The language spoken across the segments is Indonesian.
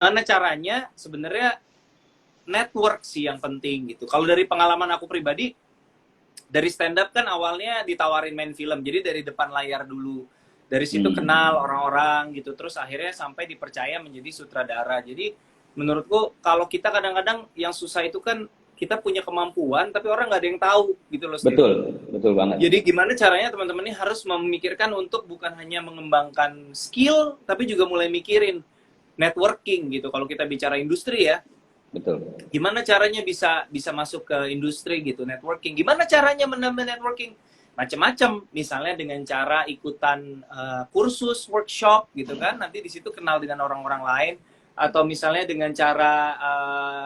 Karena caranya sebenarnya network sih yang penting gitu. Kalau dari pengalaman aku pribadi, dari stand up kan awalnya ditawarin main film, jadi dari depan layar dulu. Dari situ kenal Hmm. orang-orang gitu, terus akhirnya sampai dipercaya menjadi sutradara. Jadi menurutku kalau kita kadang-kadang yang susah itu kan kita punya kemampuan, tapi orang nggak ada yang tahu gitu loh, Steve. Betul, betul banget. Jadi gimana caranya teman-teman ini harus memikirkan untuk bukan hanya mengembangkan skill, tapi juga mulai mikirin networking gitu. Kalau kita bicara industri ya, Betul. gimana caranya bisa bisa masuk ke industri gitu, networking. Gimana caranya menambah networking? Macam-macam. Misalnya dengan cara ikutan kursus, workshop gitu kan. Nanti di situ kenal dengan orang-orang lain, atau misalnya dengan cara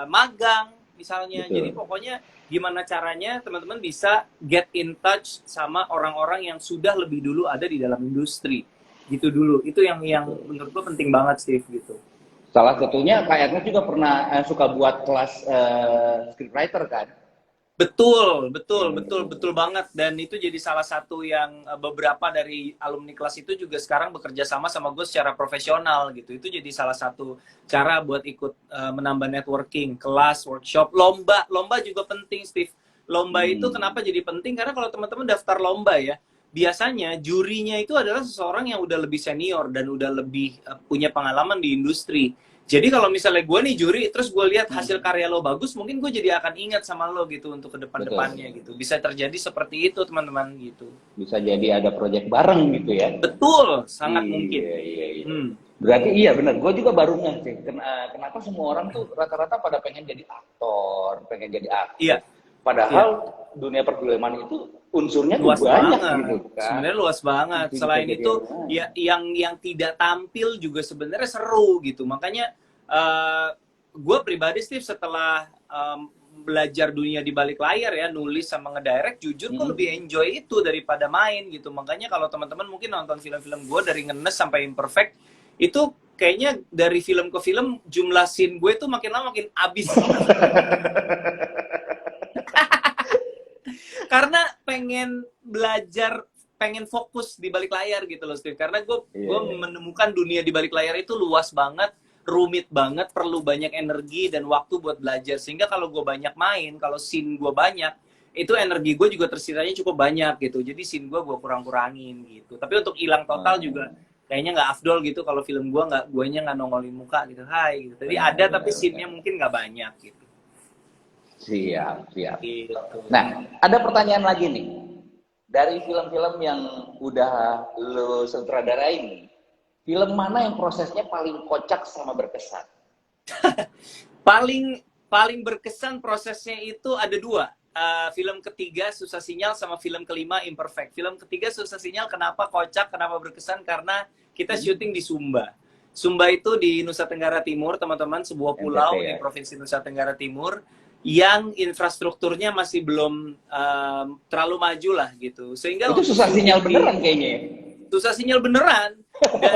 magang misalnya. Jadi Betul. pokoknya gimana caranya teman-teman bisa get in touch sama orang-orang yang sudah lebih dulu ada di dalam industri. Gitu dulu. Itu yang Betul. menurut gue penting banget, Steve, gitu. Salah satunya Kak Ernest juga pernah suka buat kelas scriptwriter kan? Betul, betul, Yang betul, betul banget. Dan itu jadi salah satu yang beberapa dari alumni kelas itu juga sekarang bekerja sama sama gue secara profesional gitu. Itu jadi salah satu cara buat ikut menambah networking, kelas, workshop, lomba. Lomba juga penting, Steve. Lomba itu hmm, kenapa jadi penting? Karena kalau teman-teman daftar lomba ya, biasanya jurinya itu adalah seseorang yang udah lebih senior dan udah lebih punya pengalaman di industri. Jadi kalau misalnya gue nih juri, terus gue lihat hasil hmm, karya lo bagus, mungkin gue jadi akan ingat sama lo gitu untuk ke betul. depan-depannya gitu. Bisa terjadi seperti itu teman-teman gitu. Bisa jadi ada project bareng gitu ya. Betul, sangat mungkin. Iya, iya, iya. Hmm, Berarti iya benar. Gue juga baru ngerti kenapa semua orang tuh rata-rata pada pengen jadi aktor, pengen jadi aktris. iya, iya. Padahal dunia perfilman itu unsurnya tuh Luas banyak gitu banget. kan. Sebenarnya luas banget. Itu bisa Selain jadi itu, ah, ya yang tidak tampil juga sebenarnya seru gitu. Makanya uh, gue pribadi Steve setelah belajar dunia di balik layar ya, nulis sama ngedirect, jujur gue lebih hmm. enjoy itu daripada main gitu. Makanya kalau teman-teman mungkin nonton film-film gue dari ngenes sampai imperfect, itu kayaknya dari film ke film jumlah scene gue tuh makin lama makin abis gitu. Karena pengen belajar, pengen fokus di balik layar gitu loh, Steve. Karena Iya, gue iya. menemukan dunia di balik layar itu luas banget, rumit banget, perlu banyak energi dan waktu buat belajar. Sehingga kalau gue banyak main, kalau scene gue banyak, itu energi gue juga tersisanya cukup banyak gitu. Jadi scene gue kurang-kurangin gitu. Tapi untuk hilang total juga Oh, kayaknya nggak afdol gitu kalau film gue nggak, guanya nggak nongolin muka gitu, hai gitu. Jadi benar, ada tapi benar, scene-nya benar. mungkin nggak banyak gitu. Siap, siap. Gitu. Nah, ada pertanyaan lagi nih. Dari film-film yang udah lo sutradarain, film mana yang prosesnya paling kocak sama berkesan? paling paling berkesan prosesnya itu ada dua. Film ketiga Susah Sinyal sama film kelima Imperfect. Film ketiga Susah Sinyal kenapa kocak, kenapa berkesan, karena kita Hmm? syuting di Sumba. Sumba itu di Nusa Tenggara Timur, teman-teman, sebuah NTT pulau di ya. Provinsi Nusa Tenggara Timur yang infrastrukturnya masih belum terlalu maju lah gitu. Sehingga Itu untuk susah sinyal syuting di beneran kayaknya ya. Susah Sinyal beneran. Dan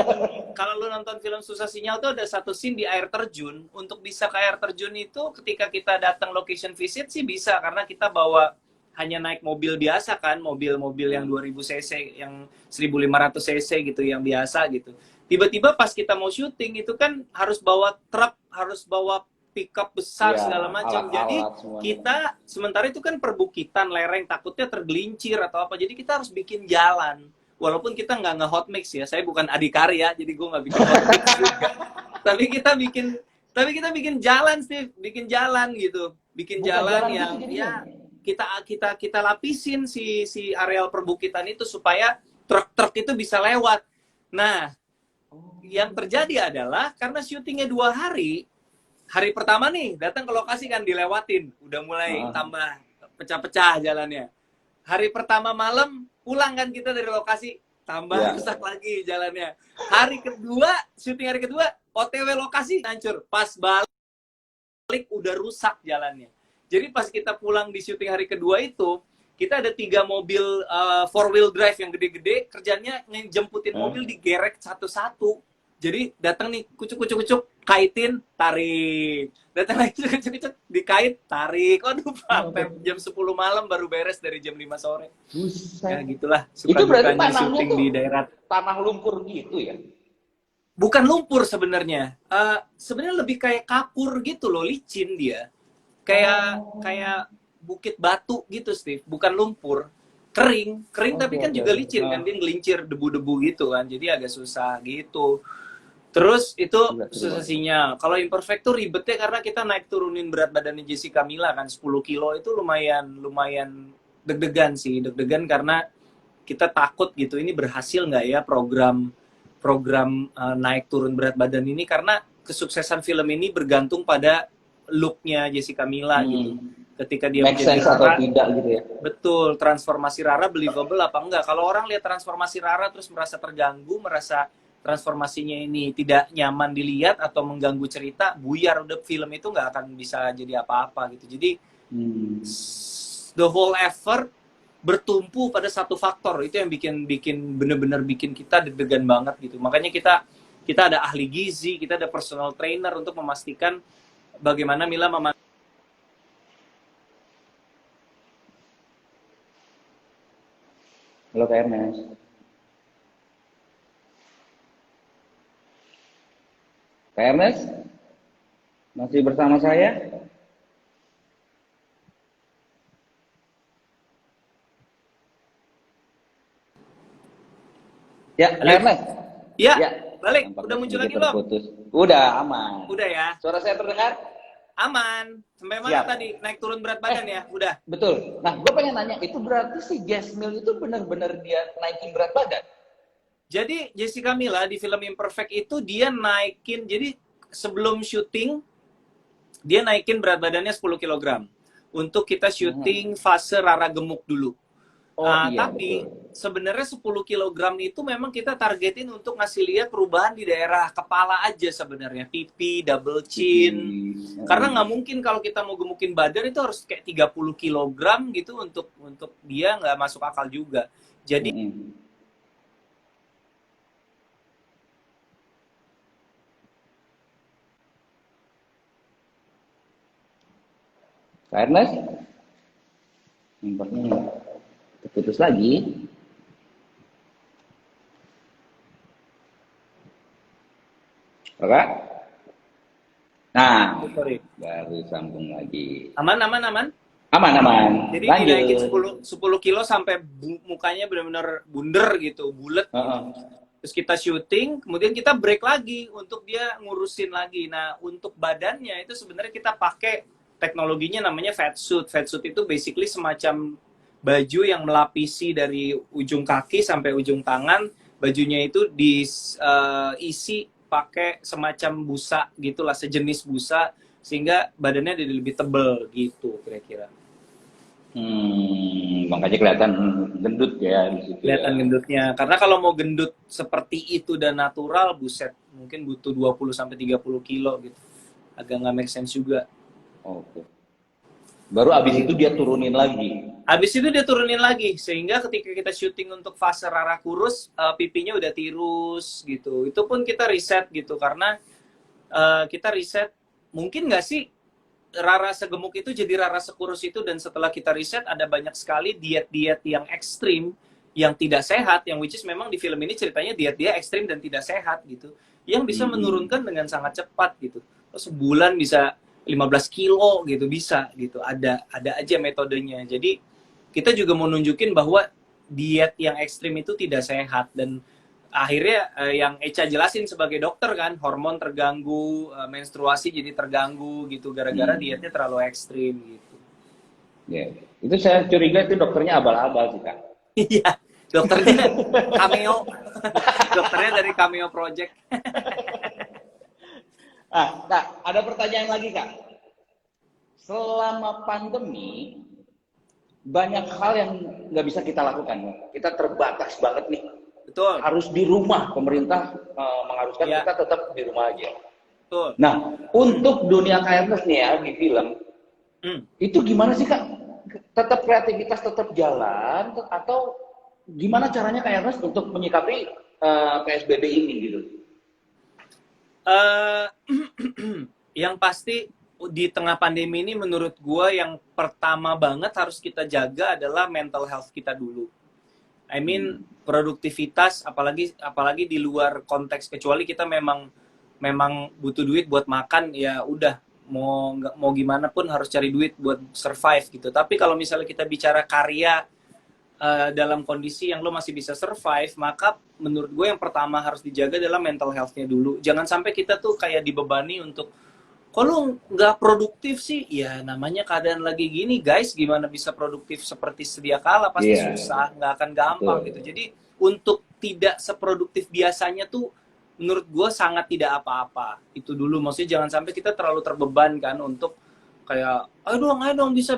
kalau lu nonton film Susah Sinyal tuh ada satu scene di air terjun. Untuk bisa ke air terjun itu ketika kita datang location visit sih bisa, karena kita bawa hanya naik mobil biasa kan, mobil-mobil yang 2000 cc, yang 1500 cc gitu, yang biasa gitu. Tiba-tiba pas kita mau syuting itu kan harus bawa truk, harus bawa pickup besar Iya, segala macam. Jadi alat-alat semuanya. kita sementara itu kan perbukitan, lereng, takutnya tergelincir atau apa. Jadi kita harus bikin jalan, walaupun kita nggak nge-hot mix ya, saya bukan adikarya, jadi gue nggak bikin hot mix juga. tapi kita bikin tapi kita bikin jalan sih, bikin jalan gitu, bikin Buka jalan jalan gitu yang jadinya. ya kita lapisin si areal perbukitan itu supaya truk-truk itu bisa lewat. Nah, yang Oh. terjadi adalah karena syutingnya 2 hari, hari pertama nih datang ke lokasi kan dilewatin, udah mulai Heeh. tambah pecah-pecah jalannya. Hari pertama malam pulang kan kita dari lokasi, tambah Ya. rusak lagi jalannya. Hari kedua, syuting hari kedua, OTW lokasi hancur. Pas balik udah rusak jalannya. Jadi pas kita pulang di syuting hari kedua itu, kita ada 3 mobil 4 wheel drive yang gede-gede, kerjanya ngejemputin mobil Hah? digerek satu-satu. Jadi datang nih, kucuk-kucuk-kucuk, kaitin, tarik. Datang lagi, kucuk-kucuk, dikait, tarik. Waduh, sampai jam 10 malam baru beres dari jam 5 sore. Ya Buset. gitulah, suka Itu berarti dukanya tanahnya syuting tuh di daerah. tanah lumpur gitu ya? bukan lumpur sebenarnya. Sebenarnya lebih kayak kapur gitu loh, licin dia. Kayak kayak bukit batu gitu, Steve. Bukan lumpur. Kering, kering Oke, tapi kan oke, juga oke. licin kan, dia ngelincir debu-debu gitu kan. Jadi agak susah gitu. Terus itu Gila, seru susah banget. sinyal. Kalau imperfect tuh ribetnya karena kita naik turunin berat badannya Jessica Mila kan 10 kilo itu lumayan deg-degan sih, deg-degan karena kita takut gitu ini berhasil nggak ya program program naik turun berat badan ini, karena kesuksesan film ini bergantung pada looknya Jessica Mila gitu. Hmm. Ketika dia Make menjadi sense atau Rara, tidak gitu ya? betul, transformasi Rara believable apa enggak? Kalau orang lihat transformasi Rara terus merasa terganggu, merasa transformasinya ini tidak nyaman dilihat atau mengganggu cerita, buyar udah film itu nggak akan bisa jadi apa-apa gitu. Jadi Hmm. the whole effort bertumpu pada satu faktor itu yang bikin bikin bener-bener bikin kita deg-degan banget gitu. Makanya kita ada ahli gizi, kita ada personal trainer untuk memastikan bagaimana Mila Halo Kak Ernest. Kak Ernest, masih bersama saya? Ya, Kak balik. Ernest. Ya, Ya, balik. Udah nampaknya muncul sedikit lagi belum? terputus. Udah aman. Udah ya. Suara saya terdengar? Aman. Sampai mana Siap. tadi? Naik turun berat badan ya? Udah. Betul. Nah, gue pengen nanya, itu berarti si Jasmine itu benar-benar dia naikin berat badan? Jadi Jessica Mila di film Imperfect itu dia naikin, jadi sebelum syuting dia naikin berat badannya 10 kilogram untuk kita Hmm. syuting fase Rara gemuk dulu. Oh iya, Tapi betul. sebenarnya 10 kilogram itu memang kita targetin untuk ngasih lihat perubahan di daerah kepala aja sebenarnya, pipi, double Pipi. chin. Karena nggak mungkin kalau kita mau gemukin badan itu harus kayak 30 kilogram gitu, untuk dia nggak masuk akal juga. Jadi Mm-mm. Kak Ernest, nampaknya terputus lagi. Kakak? Nah, sorry. baru sambung lagi. Aman, aman, aman. Aman, aman. Jadi dinaikin Lanjut. 10 kilo sampai mukanya benar-benar bunder gitu, bulat gitu. Heeh. Terus kita syuting, kemudian kita break lagi untuk dia ngurusin lagi. Nah, untuk badannya itu sebenarnya kita pakai teknologinya namanya fat suit. Fat suit itu basically semacam baju yang melapisi dari ujung kaki sampai ujung tangan. Bajunya itu diisi pakai semacam busa gitulah, sejenis busa, sehingga badannya jadi lebih tebel gitu kira-kira. Makanya kelihatan gendut ya di situ Kelihatan ya. gendutnya. Karena kalau mau gendut seperti itu dan natural, buset, mungkin butuh 20 sampai 30 kilo gitu. Agak nggak make sense juga. Oke. Baru abis itu dia turunin lagi. Habis itu dia turunin lagi, sehingga ketika kita syuting untuk fase Rara kurus, pipinya udah tirus gitu. Itu pun kita riset gitu, karena kita riset, mungkin nggak sih Rara segemuk itu jadi Rara sekurus itu, dan setelah kita riset ada banyak sekali diet-diet yang ekstrim, yang tidak sehat, yang which is memang di film ini ceritanya diet dia ekstrim dan tidak sehat gitu, yang bisa menurunkan dengan sangat cepat gitu. Terus sebulan bisa 15 kilo gitu, bisa gitu. Ada aja metodenya. Jadi kita juga mau nunjukin bahwa diet yang ekstrim itu tidak sehat, dan akhirnya yang Echa jelasin sebagai dokter kan, hormon terganggu, menstruasi jadi terganggu gitu gara-gara Hmm. dietnya terlalu ekstrim gitu. Ya. Itu saya curiga itu dokternya abal-abal sih Kak. Iya, dokternya cameo, dokternya dari Cameo Project. Kak, ada pertanyaan lagi Kak. Selama pandemi, banyak hal yang nggak bisa kita lakukan. Kita terbatas banget nih. Betul. Harus di rumah. Pemerintah mengharuskan Ya, kita tetap di rumah aja. betul. Nah, untuk dunia KRS nih ya di film, itu gimana sih Kak? Tetap kreativitas tetap jalan atau gimana caranya KRS untuk menyikapi PSBB ini gitu? Eh, yang pasti di tengah pandemi ini menurut gue yang pertama banget harus kita jaga adalah mental health kita dulu. I mean produktivitas, apalagi di luar konteks, kecuali kita memang butuh duit buat makan, ya udah, mau gimana pun harus cari duit buat survive gitu. Tapi kalau misalnya kita bicara karya dalam kondisi yang lo masih bisa survive, maka menurut gue yang pertama harus dijaga adalah mental health-nya dulu. Jangan sampai kita tuh kayak dibebani untuk, kok lo nggak produktif sih? Ya namanya keadaan lagi gini guys, gimana bisa produktif seperti sedia kala, pasti susah, nggak akan gampang gitu. Jadi untuk tidak seproduktif biasanya tuh menurut gue sangat tidak apa-apa. Itu dulu, maksudnya jangan sampai kita terlalu terbeban kan untuk kayak ayo dong bisa.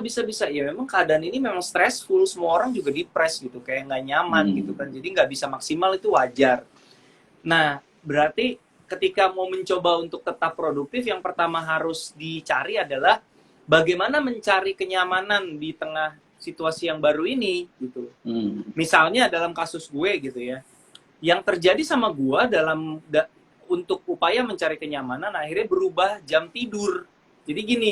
Ya memang keadaan ini memang stressful, semua orang juga depres gitu, kayak nggak nyaman gitu kan, jadi nggak bisa maksimal, itu wajar. Nah berarti ketika mau mencoba untuk tetap produktif, yang pertama harus dicari adalah bagaimana mencari kenyamanan di tengah situasi yang baru ini gitu. Misalnya dalam kasus gue gitu ya, yang terjadi sama gue untuk upaya mencari kenyamanan, akhirnya berubah jam tidur. Jadi gini,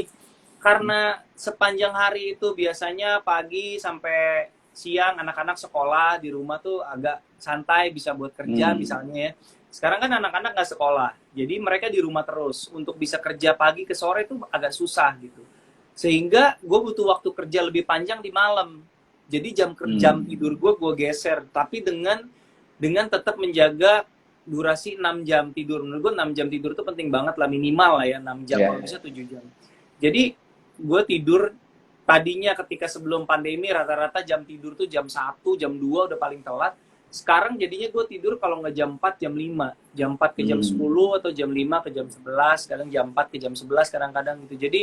karena sepanjang hari itu biasanya pagi sampai siang anak-anak sekolah, di rumah tuh agak santai, bisa buat kerja misalnya ya. Sekarang kan anak-anak nggak sekolah, jadi mereka di rumah terus. Untuk bisa kerja pagi ke sore itu agak susah gitu. Sehingga gue butuh waktu kerja lebih panjang di malam. Jadi jam tidur gue geser, tapi dengan tetap menjaga durasi 6 jam tidur. Menurut gue 6 jam tidur itu penting banget lah, minimal lah ya, 6 jam, kalau bisa 7 jam. Jadi gue tidur tadinya ketika sebelum pandemi rata-rata jam tidur tuh jam 1, jam 2 udah paling telat. Sekarang jadinya gue tidur kalau nggak jam 4, jam 5. Jam 4 ke jam 10 atau jam 5 ke jam 11, kadang jam 4 ke jam 11 kadang-kadang gitu. Jadi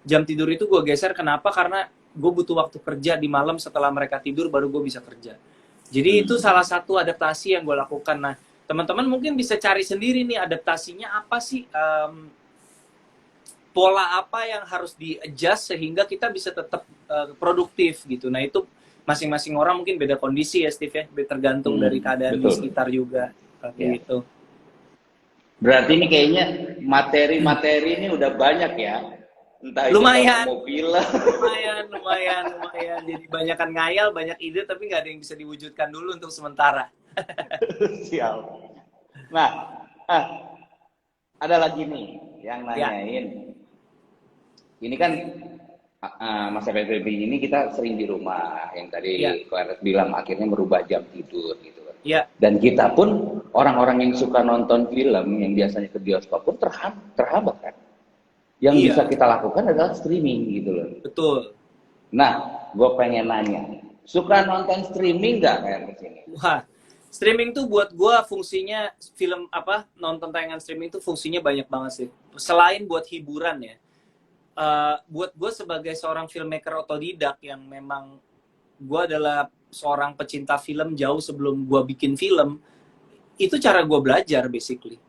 jam tidur itu gue geser, kenapa? Karena gue butuh waktu kerja di malam, setelah mereka tidur baru gue bisa kerja. Jadi itu salah satu adaptasi yang gue lakukan. Nah, teman-teman mungkin bisa cari sendiri nih adaptasinya apa sih, pola apa yang harus di-adjust sehingga kita bisa tetap produktif gitu. Nah itu masing-masing orang mungkin beda kondisi ya Steve ya, tergantung dari keadaan di sekitar juga. Gitu. Berarti ini kayaknya materi-materi ini udah banyak ya. Entah lumayan, itu film. lumayan. Jadi banyakan ngayal, banyak ide, tapi nggak ada yang bisa diwujudkan dulu untuk sementara. Siap. Nah, ada lagi nih yang nanyain. Ini kan masa PSBB ini kita sering di rumah, yang tadi Clarence bilang akhirnya merubah jam tidur gitu kan. Dan kita pun orang-orang yang suka nonton film, yang biasanya ke bioskop pun terhambat kan. Yang bisa kita lakukan adalah streaming gitu loh. Betul. Nah, gue pengen nanya, suka nonton streaming nggak kayak begini? Wah, streaming tuh buat gue fungsinya, nonton tayangan streaming tuh fungsinya banyak banget sih. Selain buat hiburan ya, buat gue sebagai seorang filmmaker otodidak yang memang gue adalah seorang pecinta film jauh sebelum gue bikin film, itu cara gue belajar basically.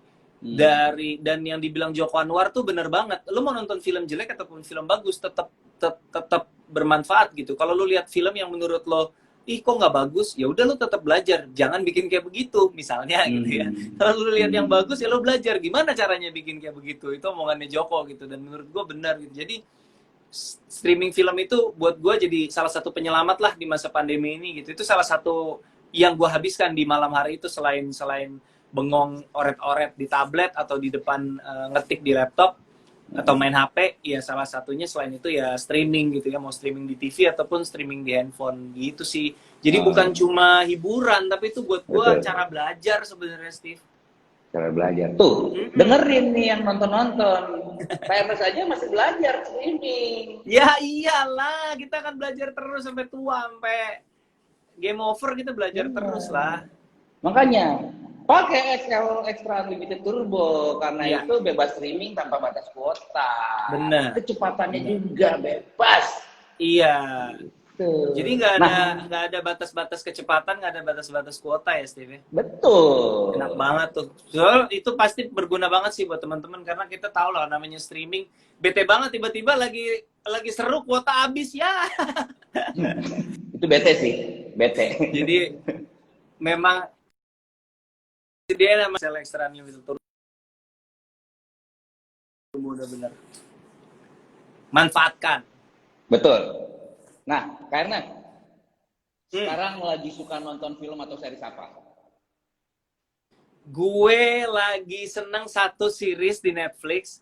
Dan yang dibilang Joko Anwar tuh bener banget. Lu mau nonton film jelek ataupun film bagus, tetap bermanfaat gitu. Kalau lu lihat film yang menurut lo, ih kok nggak bagus, ya udah lu tetap belajar, jangan bikin kayak begitu misalnya gitu ya. Kalau lu lihat yang bagus, ya lu belajar gimana caranya bikin kayak begitu. Itu omongannya Joko gitu, dan menurut gue benar gitu. Jadi streaming film itu buat gue jadi salah satu penyelamat lah di masa pandemi ini gitu. Itu salah satu yang gue habiskan di malam hari itu, selain bengong oret-oret di tablet atau di depan ngetik di laptop atau main HP, ya salah satunya selain itu ya streaming gitu ya, mau streaming di TV ataupun streaming di handphone gitu sih. Jadi bukan cuma hiburan, tapi itu buat gue cara belajar sebenarnya, Steve. Cara belajar tuh, dengerin nih yang nonton-nonton. PMS aja masih belajar streaming. Ya iyalah, kita akan belajar terus sampai tua, sampai game over kita belajar terus lah. Makanya pakai XL Extra Unlimited Turbo, karena itu bebas streaming tanpa batas kuota. Benar. Kecepatannya juga bebas. Iya. Tuh. Jadi nggak ada batas-batas kecepatan, nggak ada batas-batas kuota ya, Steve. Betul. Enak banget tuh. So, itu pasti berguna banget sih buat teman-teman, karena kita tahu lah namanya streaming. Bete banget tiba-tiba lagi seru kuota habis ya. Itu bete sih, bete. Jadi memang dia nama sel Extra Unlimited Turbo benar-benar manfaatkan. Betul. Nah, karena sekarang lagi suka nonton film atau series apa? Gue lagi seneng satu series di Netflix,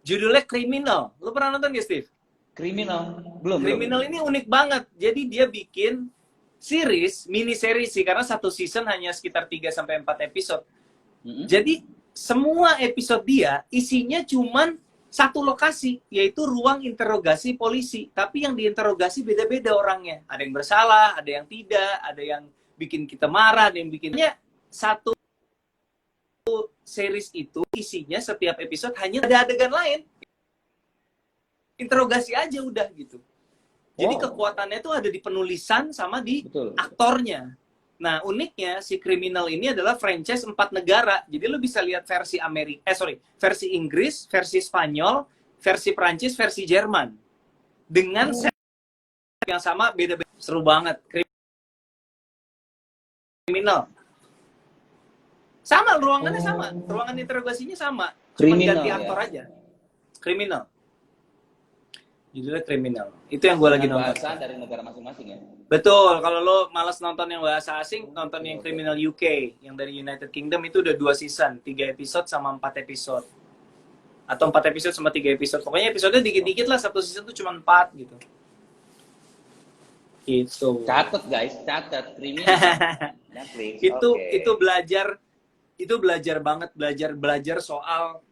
judulnya Criminal. Lu pernah nonton gak, Steve? Kriminal? Belum. Criminal ini unik banget. Jadi dia bikin series, mini series sih, karena satu season hanya sekitar 3-4 episode. Jadi semua episode dia isinya cuman satu lokasi, yaitu ruang interogasi polisi. Tapi yang diinterogasi beda-beda orangnya. Ada yang bersalah, ada yang tidak, ada yang bikin kita marah, ada yang bikinnya satu series itu isinya setiap episode hanya ada adegan lain. Interogasi aja udah gitu. Jadi kekuatannya tuh ada di penulisan sama di aktornya. Nah, uniknya si Criminal ini adalah franchise 4 negara. Jadi lo bisa lihat versi versi Inggris, versi Spanyol, versi Prancis, versi Jerman. Dengan set yang sama, beda-beda. Seru banget. Criminal. Sama, ruangannya sama. Ruangan interogasinya sama. Cuma ganti aktor aja. Criminal. Judulnya Criminal. Itu yang gue lagi nonton. Bahasa dari negara masing-masing ya? Betul. Kalau lo malas nonton yang bahasa asing, nonton yang Criminal UK. Yang dari United Kingdom itu udah 2 season. 3 episode sama 4 episode. Atau 4 episode sama 3 episode. Pokoknya episodenya dikit-dikit lah. Satu season tuh cuma 4 gitu. Gitu. Catat guys, catat. Criminal. Netflix. Itu belajar banget. Belajar soal